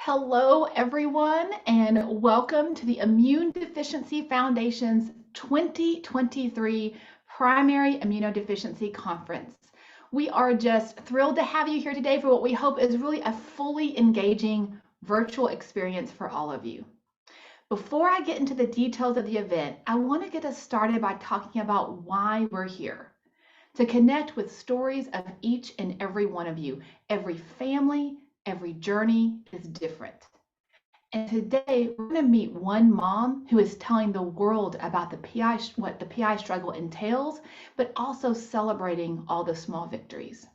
Hello, everyone, and welcome to the Immune Deficiency Foundation's 2023 Primary Immunodeficiency Conference. We are just thrilled to have you here today for what we hope is really a fully engaging virtual experience for all of you. Before I get into the details of the event, I want to get us started by talking about why we're here. To connect with stories of each and every one of you. Every family, every journey is different. And today we're going to meet one mom who is telling the world about what the PI struggle entails, but also celebrating all the small victories.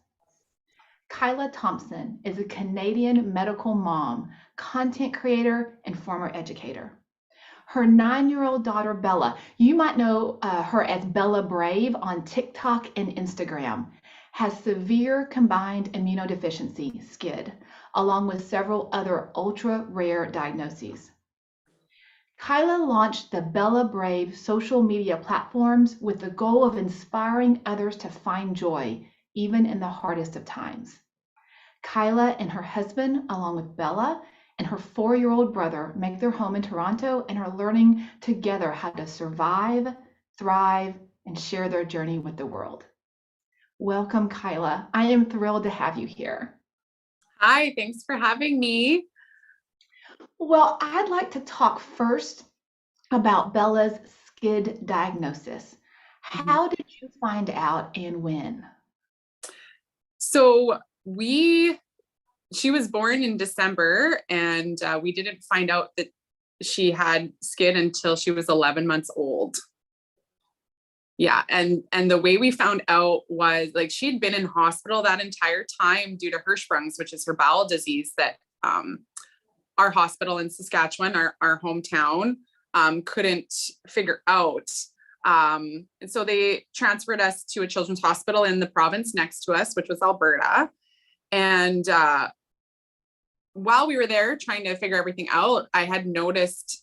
Kyla Thompson is a Canadian medical mom, content creator, and former educator. Her 9-year-old daughter, Bella, you might know her as Bella Brave on TikTok and Instagram, has severe combined immunodeficiency, SCID, along with several other ultra-rare diagnoses. Kyla launched the Bella Brave social media platforms with the goal of inspiring others to find joy, even in the hardest of times. Kyla and her husband, along with Bella, and her 4-year-old brother make their home in Toronto and are learning together how to survive, thrive, and share their journey with the world. Welcome, Kyla. I am thrilled to have you here. Hi, thanks for having me. Well, I'd like to talk first about Bella's SCID diagnosis. How did you find out and when? So she was born in December, and we didn't find out that she had SCID until she was 11 months old. Yeah, and the way we found out was like she'd been in hospital that entire time due to Hirschsprung's, which is her bowel disease that our hospital in Saskatchewan, our hometown, couldn't figure out. And so they transferred us to a children's hospital in the province next to us, which was Alberta. And while we were there trying to figure everything out, I had noticed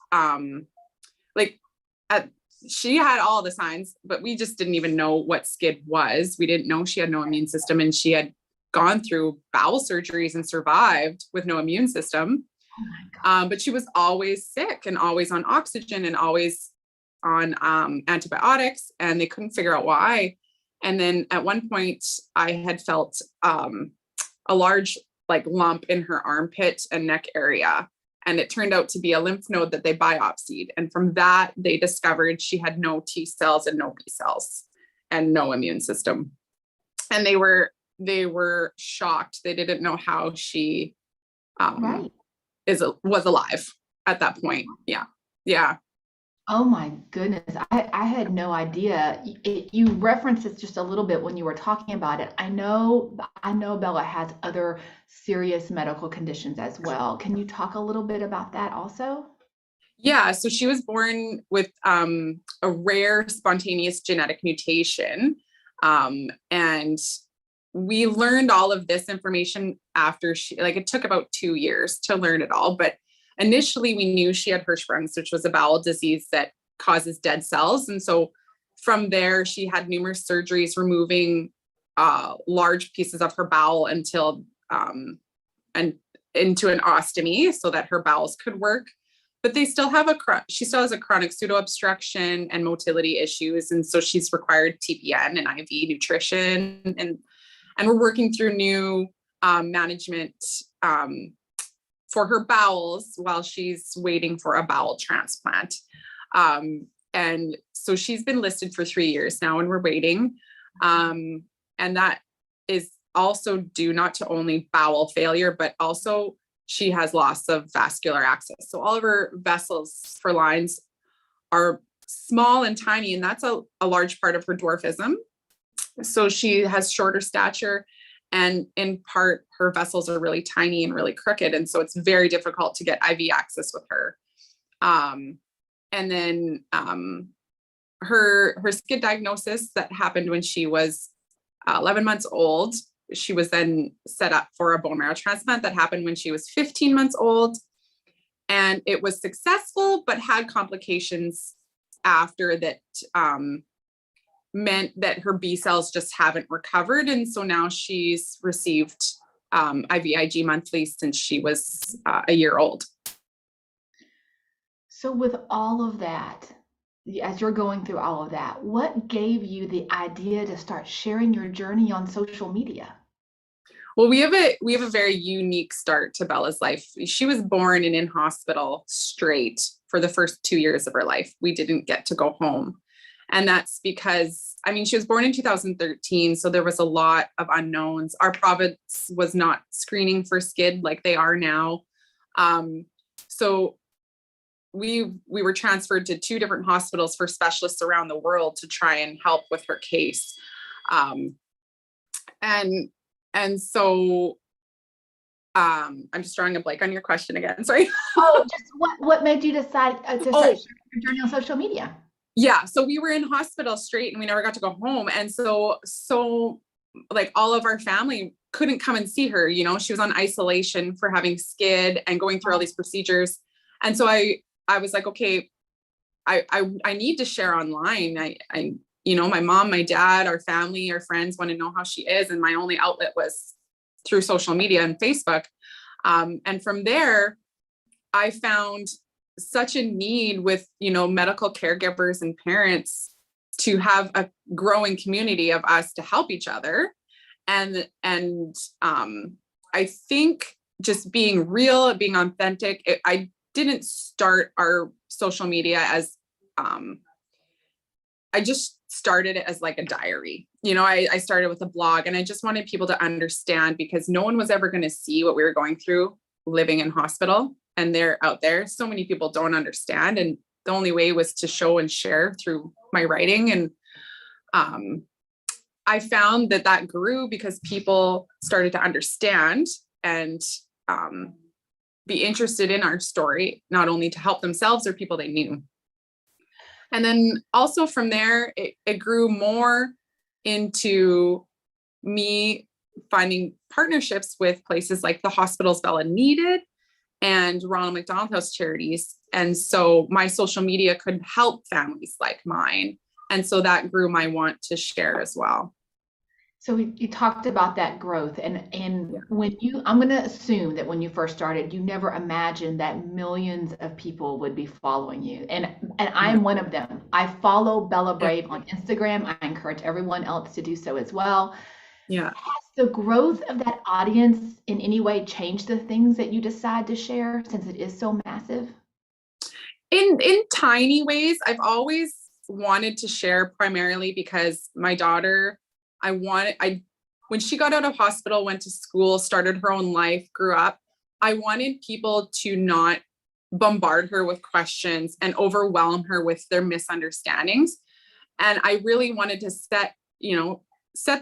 she had all the signs, but we just didn't even know what SCID was. We didn't know she had no immune system, and she had gone through bowel surgeries and survived with no immune system. Oh my God. But she was always sick and always on oxygen and always on antibiotics, and they couldn't figure out why. And then at one point I had felt a large lump in her armpit and neck area. And it turned out to be a lymph node that they biopsied. And from that, they discovered she had no T cells and no B cells and no immune system. And they were shocked. They didn't know how she was alive at that point. Yeah. Yeah. Oh my goodness. I had no idea. You referenced this just a little bit when you were talking about it. I know Bella has other serious medical conditions as well. Can you talk a little bit about that also? Yeah, so she was born with a rare spontaneous genetic mutation. And we learned all of this information after it took about 2 years to learn it all. But initially, we knew she had Hirschsprung's, which was a bowel disease that causes dead cells. And so from there, she had numerous surgeries removing large pieces of her bowel until and into an ostomy so that her bowels could work. But they still have she still has a chronic pseudo-obstruction and motility issues. And so she's required TPN and IV nutrition. And we're working through new management for her bowels while she's waiting for a bowel transplant. And so she's been listed for 3 years now, and we're waiting. And that is also due not to only bowel failure, but also she has loss of vascular access. So all of her vessels for lines are small and tiny, and that's a large part of her dwarfism. So she has shorter stature, and in part, her vessels are really tiny and really crooked. And so it's very difficult to get IV access with her. And then her SCID diagnosis that happened when she was 11 months old. She was then set up for a bone marrow transplant that happened when she was 15 months old. And it was successful, but had complications after that meant that her B cells just haven't recovered. And so now she's received IVIG monthly since she was a year old. So with all of that, as you're going through all of that, what gave you the idea to start sharing your journey on social media? Well, we have a very unique start to Bella's life. She was born and in hospital straight for the first 2 years of her life. We didn't get to go home. And that's because, I mean, she was born in 2013, so there was a lot of unknowns. Our province was not screening for SCID like they are now. So we were transferred to 2 different hospitals for specialists around the world to try and help with her case. And so I'm just drawing a blank on your question again. Sorry. Oh, just what made you decide to start sharing your journey on social media? Yeah. So we were in hospital straight and we never got to go home. And so like all of our family couldn't come and see her, you know, she was on isolation for having SCID and going through all these procedures. And so I was like, okay, I need to share online. I you know, my mom, my dad, our family, our friends want to know how she is. And my only outlet was through social media and Facebook. And from there, I found such a need with, you know, medical caregivers and parents to have a growing community of us to help each other. And I think just being real, being authentic, I didn't start our social media as, I just started it as like a diary. You know, I started with a blog and I just wanted people to understand because no one was ever going to see what we were going through living in hospital. And they're out there. So many people don't understand. And the only way was to show and share through my writing. And I found that grew because people started to understand and be interested in our story, not only to help themselves or people they knew. And then also from there, it grew more into me finding partnerships with places like the hospitals Bella needed and Ronald McDonald House Charities. And so my social media could help families like mine. And so that grew my want to share as well. So you talked about that growth and when I'm going to assume that when you first started, you never imagined that millions of people would be following you. And I am one of them. I follow Bella Brave on Instagram. I encourage everyone else to do so as well. Yeah. Has the growth of that audience in any way changed the things that you decide to share since it is so massive? In tiny ways, I've always wanted to share primarily because my daughter, when she got out of hospital, went to school, started her own life, grew up, I wanted people to not bombard her with questions and overwhelm her with their misunderstandings. And I really wanted to set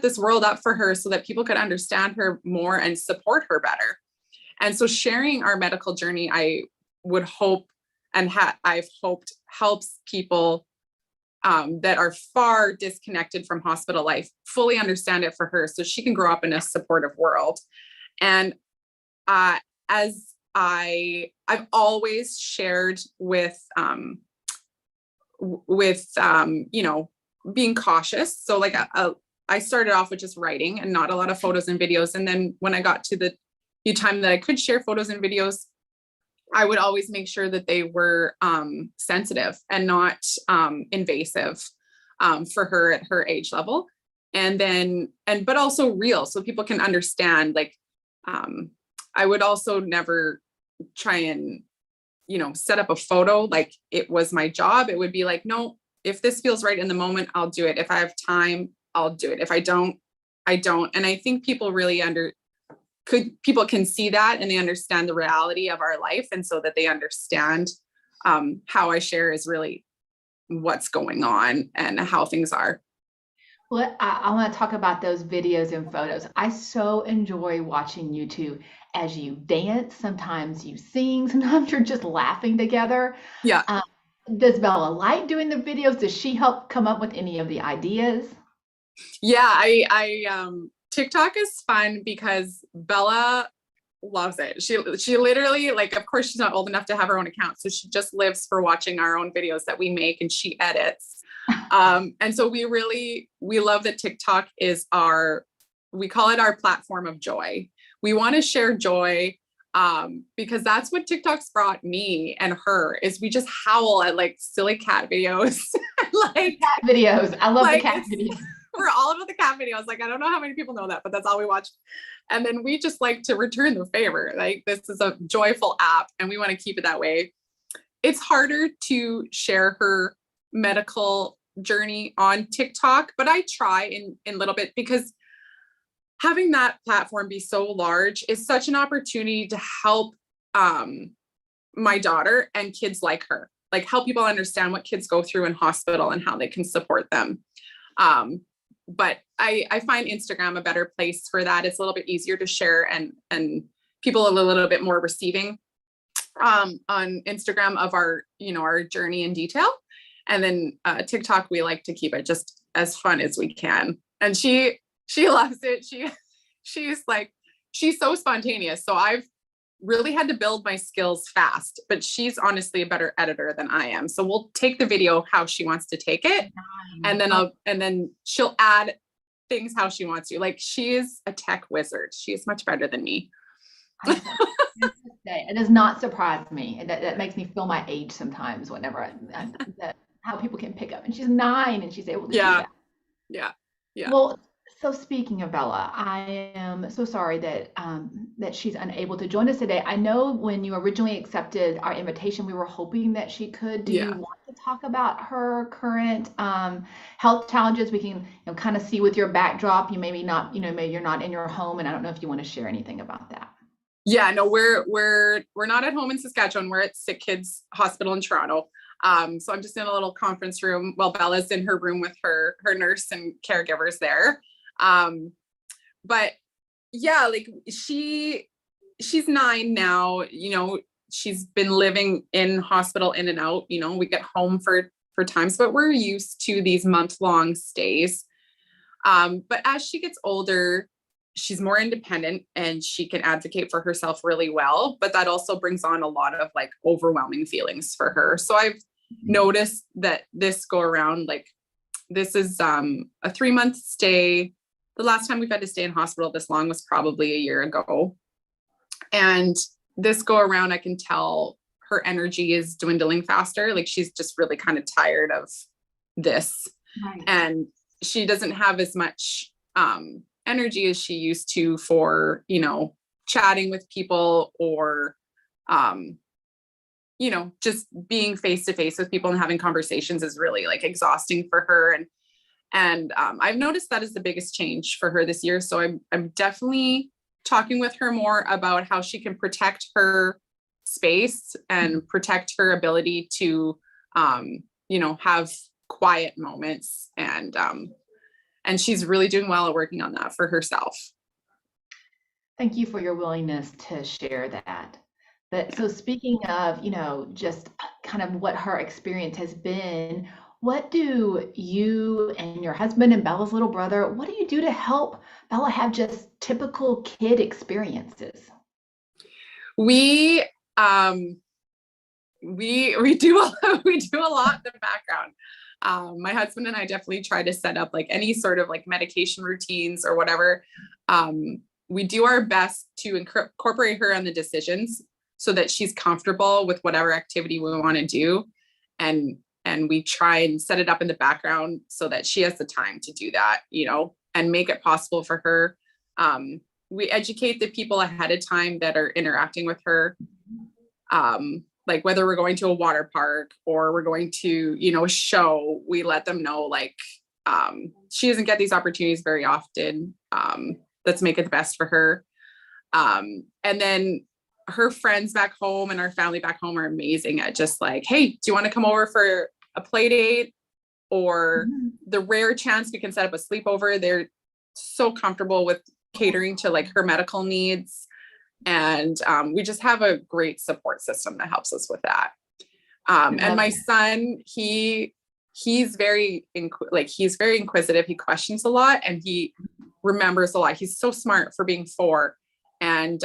this world up for her so that people could understand her more and support her better. And so sharing our medical journey, I would hope and I've hoped helps people that are far disconnected from hospital life fully understand it for her so she can grow up in a supportive world. And as I've always shared with you know, being cautious. So like I started off with just writing and not a lot of photos and videos. And then when I got to the time that I could share photos and videos, I would always make sure that they were sensitive and not invasive for her at her age level. But also real so people can understand. Like I would also never try and, you know, set up a photo like it was my job. It would be like, no, if this feels right in the moment, I'll do it. If I have time, I'll do it. If I don't, I don't. And I think people really people can see that and they understand the reality of our life. And so that they understand how I share is really what's going on and how things are. Well, I want to talk about those videos and photos. I so enjoy watching you two as you dance. Sometimes you sing, sometimes you're just laughing together. Yeah. Does Bella like doing the videos? Does she help come up with any of the ideas? Yeah, I TikTok is fun because Bella loves it. She literally, like, of course she's not old enough to have her own account, so she just lives for watching our own videos that we make and she edits. And so we love that TikTok is we call it our platform of joy. We want to share joy, because that's what TikTok's brought me and her, is we just howl at like silly cat videos. Like cat videos. I love the cat videos. We're all about the cat videos. Like, I don't know how many people know that, but that's all we watch. And then we just like to return the favor. Like, this is a joyful app and we want to keep it that way. It's harder to share her medical journey on TikTok, but I try in a little bit, because having that platform be so large is such an opportunity to help my daughter and kids like her, like help people understand what kids go through in hospital and how they can support them. But I find Instagram a better place for that. It's a little bit easier to share, and people are a little bit more receiving on Instagram of our, our journey in detail. And then TikTok, we like to keep it just as fun as we can. And she loves it. She's so spontaneous. So I've really had to build my skills fast, but she's honestly a better editor than I am. So we'll take the video how she wants to take it. And then she'll add things how she wants to. Like, she is a tech wizard. She is much better than me. It does not surprise me. That makes me feel my age sometimes whenever how people can pick up. And she's 9 and she's able to do that. Yeah. Well, so speaking of Bella, I am so sorry that that she's unable to join us today. I know when you originally accepted our invitation, we were hoping that she could. Do you want to talk about her current health challenges? We can kind of see with your backdrop. You maybe not, maybe you're not in your home, and I don't know if you want to share anything about that. Yeah, no, we're not at home in Saskatchewan. We're at Sick Kids Hospital in Toronto. So I'm just in a little conference room while Bella's in her room with her nurse and caregivers there. But yeah, like she's 9 now, she's been living in hospital in and out, we get home for times, but we're used to these month-long stays. But as she gets older, she's more independent and she can advocate for herself really well, but that also brings on a lot of like overwhelming feelings for her. So I've noticed that this go around, like, this is a 3-month stay. The last time we've had to stay in hospital this long was probably a year ago. And this go around, I can tell her energy is dwindling faster. Like, she's just really kind of tired of this. Right. And she doesn't have as much energy as she used to for, chatting with people or, just being face to face with people and having conversations is really like exhausting for her. And I've noticed that is the biggest change for her this year. So I'm definitely talking with her more about how she can protect her space and protect her ability to, have quiet moments. And she's really doing well at working on that for herself. Thank you for your willingness to share that. But so speaking of, just kind of what her experience has been, what do you and your husband and Bella's little brother, what do you do to help Bella have just typical kid experiences? We do a lot in the background. My husband and I definitely try to set up like any sort of like medication routines or whatever. We do our best to incorporate her in the decisions so that she's comfortable with whatever activity we want to do. And we try and set it up in the background so that she has the time to do that, and make it possible for her. We educate the people ahead of time that are interacting with her. Like whether we're going to a water park or we're going to, a show, we let them know, like, she doesn't get these opportunities very often. Let's make it the best for her. And then her friends back home and our family back home are amazing at just like, hey, do you want to come over for a play date? Or the rare chance we can set up a sleepover. They're so comfortable with catering to like her medical needs. And we just have a great support system that helps us with that. And my son, he's very inquisitive. He questions a lot and he remembers a lot. He's so smart for being 4. And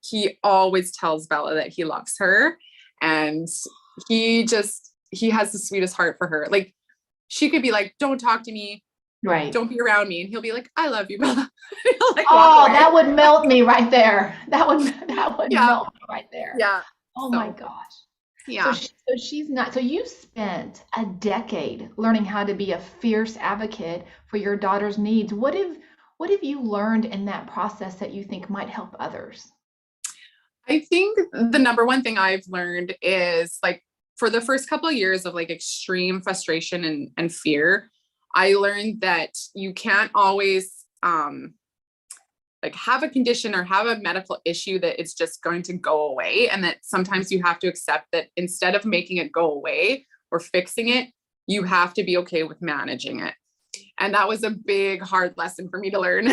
he always tells Bella that he loves her. And he has the sweetest heart for her. Like, she could be like, don't talk to me. Right. Don't be around me. And he'll be like, I love you, Bella. He'll like walk Oh, away. that would melt me right there. That would Yeah. melt me right there. Yeah. Oh my So, gosh. So yeah. she's not. So you spent a decade learning how to be a fierce advocate for your daughter's needs. What have you learned in that process that you think might help others? I think the number one thing I've learned is like for the first couple of years of like extreme frustration and fear, I learned that you can't always like have a condition or have a medical issue that it's just going to go away. And that sometimes you have to accept that instead of making it go away or fixing it, you have to be okay with managing it. And that was a big, hard lesson for me to learn.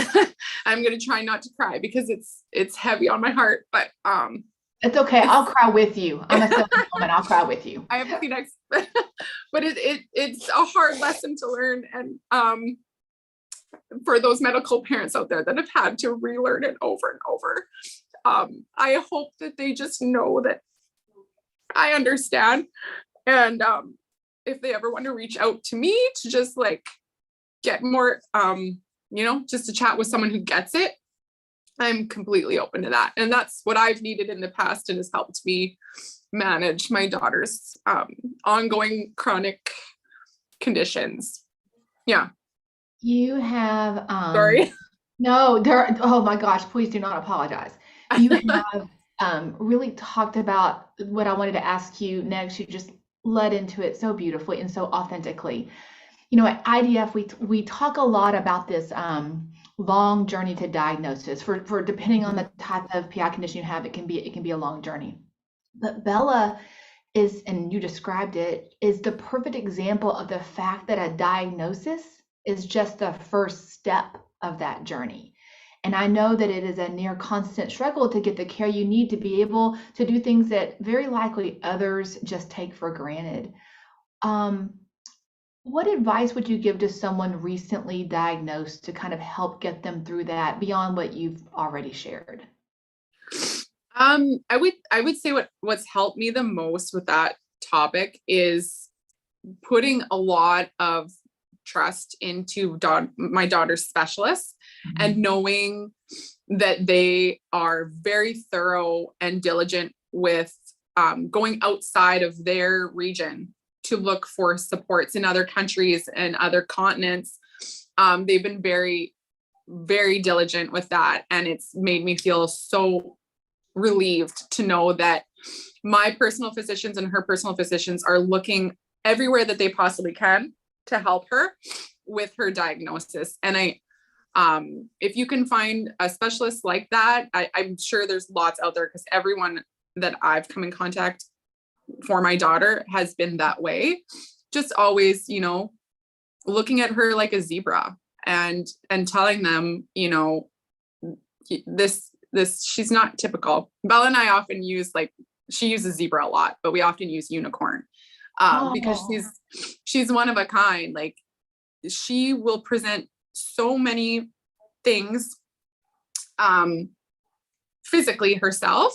I'm going to try not to cry because it's heavy on my heart, but It's okay. it's, I'll cry with you. I'm a silly woman. I'll cry with you. I have Kleenex, but it's a hard lesson to learn. And for those medical parents out there that have had to relearn it over and over, I hope that they just know that I understand. And if they ever want to reach out to me to just like get more, just to chat with someone who gets it, I'm completely open to that. And that's what I've needed in the past and has helped me manage my daughter's ongoing chronic conditions. Yeah. You have Sorry. no, there oh my gosh, please do not apologize. You have really talked about what I wanted to ask you next. You just led into it so beautifully and so authentically. At IDF, we talk a lot about this long journey to diagnosis. For depending on the type of PI condition you have, it can be a long journey. But Bella is, and you described it, is the perfect example of the fact that a diagnosis is just the first step of that journey. And I know that it is a near constant struggle to get the care you need to be able to do things that very likely others just take for granted. Um, what advice would you give to someone recently diagnosed to kind of help get them through that beyond what you've already shared? I would say what's helped me the most with that topic is putting a lot of trust into my daughter's specialists and Mhm. knowing that they are very thorough and diligent with going outside of their region to look for supports in other countries and other continents. They've been very, very diligent with that. And it's made me feel so relieved to know that my personal physicians and her personal physicians are looking everywhere that they possibly can to help her with her diagnosis. And if you can find a specialist like that, I'm sure there's lots out there because everyone that I've come in contact for my daughter has been that way. Just always, looking at her like a zebra and telling them, this she's not typical. Bella and I often use she uses zebra a lot, but we often use unicorn because Oh, she's one of a kind. Like she will present so many things physically herself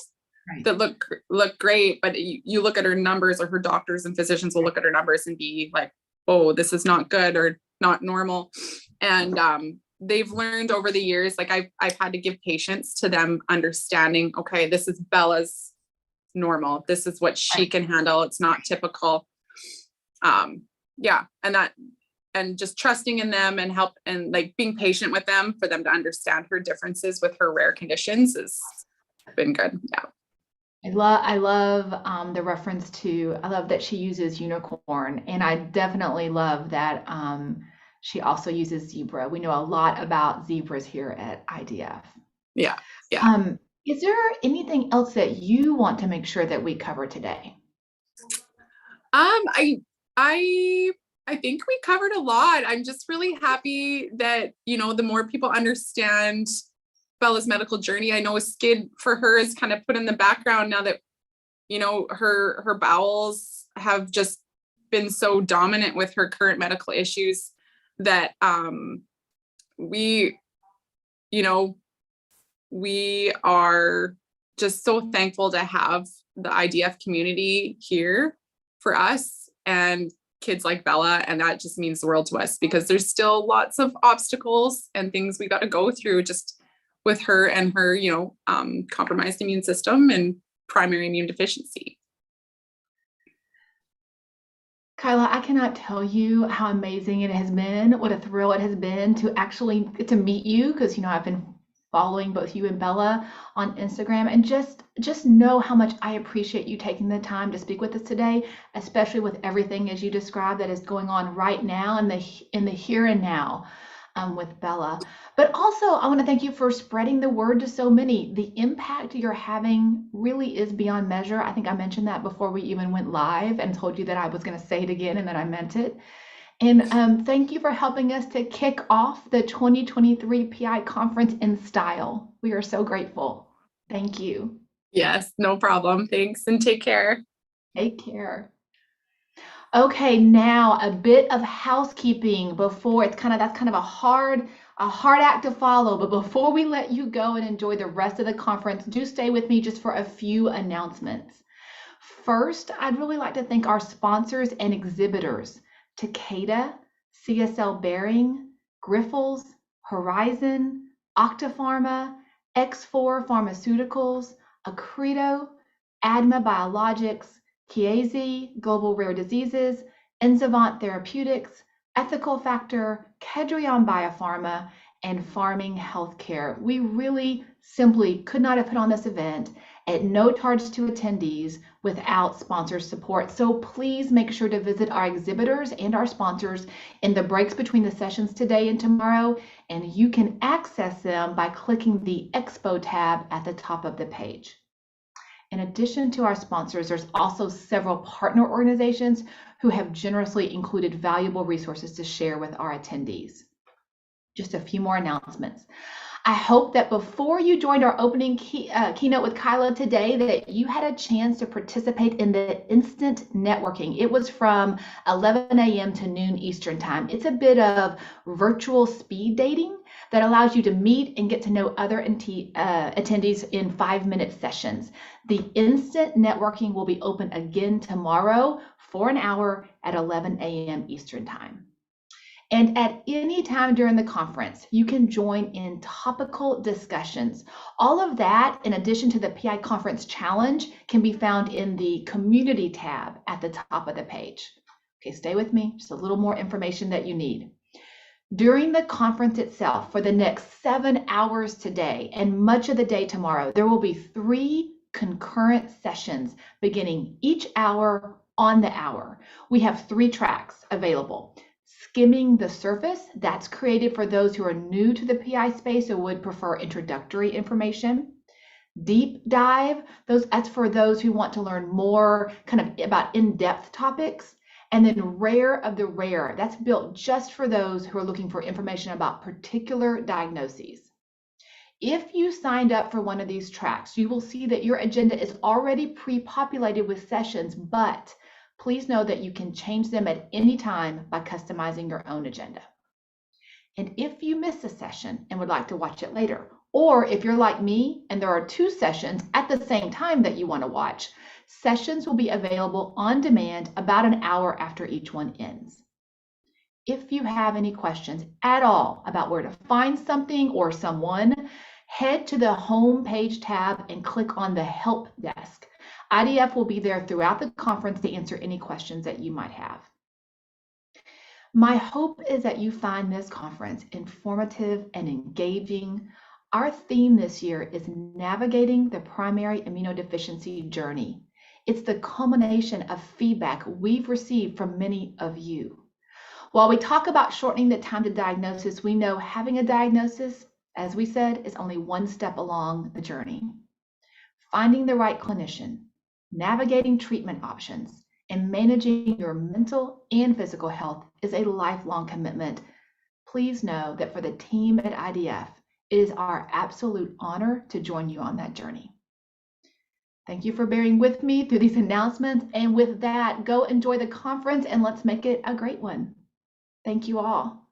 right. that look great, but you look at her numbers, or her doctors and physicians will look at her numbers and be like, oh, this is not good or not normal. And they've learned over the years, like I've had to give patience to them understanding, okay, this is Bella's normal, this is what she Right. can handle, it's not typical. Yeah, and just trusting in them and help and like being patient with them for them to understand her differences with her rare conditions has been good. Yeah. I love the reference to, I love that she uses unicorn, and I definitely love that she also uses zebra. We know a lot about zebras here at IDF. Yeah. Yeah. Is there anything else that you want to make sure that we cover today? I think we covered a lot. I'm just really happy that, the more people understand Bella's medical journey. I know a skid for her is kind of put in the background now that, her bowels have just been so dominant with her current medical issues that we, you know, we are just so thankful to have the IDF community here for us. And kids like Bella. And that just means the world to us because there's still lots of obstacles and things we got to go through just with her and her, compromised immune system and primary immune deficiency. Kyla, I cannot tell you how amazing it has been, what a thrill it has been to actually get to meet you because I've been following both you and Bella on Instagram and just know how much I appreciate you taking the time to speak with us today, especially with everything as you described that is going on right now in the here and now with Bella. But also I want to thank you for spreading the word to so many. The impact you're having really is beyond measure. I think I mentioned that before we even went live and told you that I was going to say it again and that I meant it. And thank you for helping us to kick off the 2023 PI conference in style. We are so grateful. Thank you. Yes, no problem. Thanks and take care. Take care. Okay, now a bit of housekeeping before that's kind of a hard act to follow, but before we let you go and enjoy the rest of the conference, do stay with me just for a few announcements. First, I'd really like to thank our sponsors and exhibitors. Takeda, CSL Behring, Grifols, Horizon, Octapharma, X4 Pharmaceuticals, Accredo, ADMA Biologics, Chiesi, Global Rare Diseases, Enzavant Therapeutics, Ethical Factor, Kedrion Biopharma, and Farming Healthcare. We really simply could not have put on this event at no charge to attendees without sponsor support. So please make sure to visit our exhibitors and our sponsors in the breaks between the sessions today and tomorrow, and you can access them by clicking the Expo tab at the top of the page. In addition to our sponsors, there's also several partner organizations who have generously included valuable resources to share with our attendees. Just a few more announcements. I hope that before you joined our opening keynote with Kyla today, that you had a chance to participate in the instant networking. It was from 11 a.m. to noon Eastern time. It's a bit of virtual speed dating that allows you to meet and get to know other attendees in 5-minute sessions. The instant networking will be open again tomorrow for an hour at 11 a.m. Eastern time. And at any time during the conference, you can join in topical discussions. All of that, in addition to the PI Conference Challenge, can be found in the Community tab at the top of the page. Okay, stay with me, just a little more information that you need. During the conference itself, for the next 7 hours today and much of the day tomorrow, there will be 3 concurrent sessions beginning each hour on the hour. We have 3 tracks available. Skimming the surface, that's created for those who are new to the PI space or would prefer introductory information. Deep dive, that's for those who want to learn more kind of about in-depth topics. And then rare of the rare, that's built just for those who are looking for information about particular diagnoses. If you signed up for one of these tracks, you will see that your agenda is already pre-populated with sessions, but please know that you can change them at any time by customizing your own agenda. And if you miss a session and would like to watch it later, or if you're like me and there are 2 sessions at the same time that you want to watch, sessions will be available on demand about an hour after each one ends. If you have any questions at all about where to find something or someone, head to the Home Page tab and click on the Help Desk. IDF will be there throughout the conference to answer any questions that you might have. My hope is that you find this conference informative and engaging. Our theme this year is navigating the primary immunodeficiency journey. It's the culmination of feedback we've received from many of you. While we talk about shortening the time to diagnosis, we know having a diagnosis, as we said, is only one step along the journey. Finding the right clinician, navigating treatment options, and managing your mental and physical health is a lifelong commitment. Please know that for the team at IDF, it is our absolute honor to join you on that journey. Thank you for bearing with me through these announcements. And with that, go enjoy the conference and let's make it a great one. Thank you all.